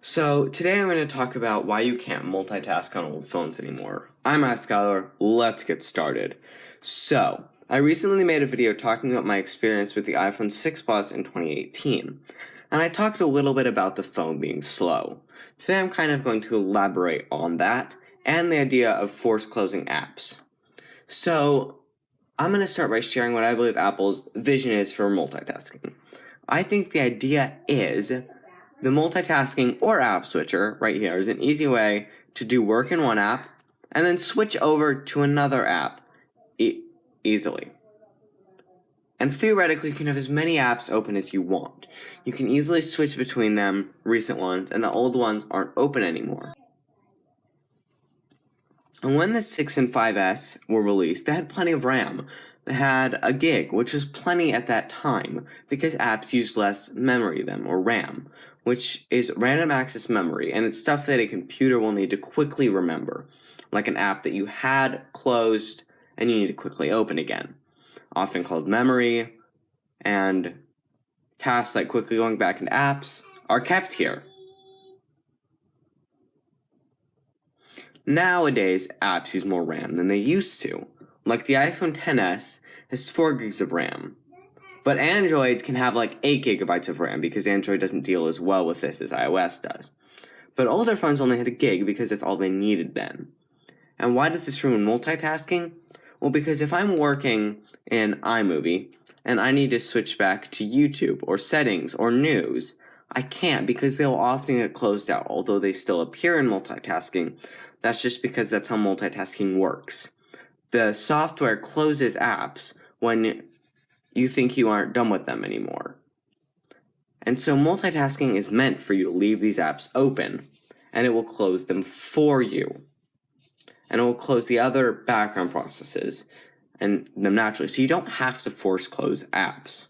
So today I'm going to talk about why you can't multitask on old phones anymore. I'm Matt Scholar. Let's get started. So, I recently made a video talking about my experience with the iPhone 6 Plus in 2018, and I talked a little bit about the phone being slow. Today I'm kind of going to elaborate on that and the idea of force closing apps. So, I'm going to start by sharing what I believe Apple's vision is for multitasking. I think the idea is the multitasking or app switcher right here is an easy way to do work in one app and then switch over to another app easily. And theoretically, you can have as many apps open as you want. You can easily switch between them, recent ones, and the old ones aren't open anymore. And when the 6 and 5S were released, they had plenty of RAM. They had a gig, which was plenty at that time, because apps used less memory than, or RAM, which is random access memory, and it's stuff that a computer will need to quickly remember, like an app that you had closed and you need to quickly open again, often called memory, and tasks like quickly going back into apps are kept here. Nowadays, apps use more RAM than they used to. Like the iPhone XS has 4 gigs of RAM. But Androids can have like 8 gigabytes of RAM because Android doesn't deal as well with this as iOS does. But older phones only had a gig because that's all they needed then. And why does this ruin multitasking? Well, because if I'm working in iMovie and I need to switch back to YouTube or settings or news, I can't because they'll often get closed out, although they still appear in multitasking. That's just because that's how multitasking works. The software closes apps when you think you aren't done with them anymore. And so multitasking is meant for you to leave these apps open, and it will close them for you. And it will close the other background processes and them naturally. So you don't have to force close apps.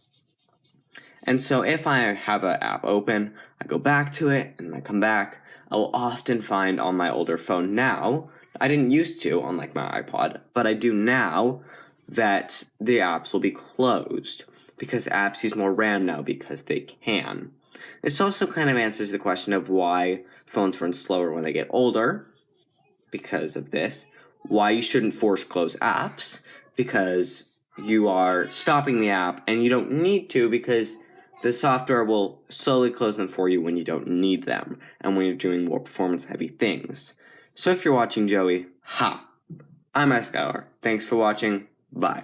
And so if I have an app open, I go back to it, and when I come back, I will often find on my older phone now, I didn't used to on like my iPod, but I do now, that the apps will be closed because apps use more RAM now because they can. This also kind of answers the question of why phones run slower when they get older because of this, why you shouldn't force close apps because you are stopping the app and you don't need to because the software will slowly close them for you when you don't need them and when you're doing more performance-heavy things. So if you're watching Joey, I'm Matt Scholar. Thanks for watching. Bye.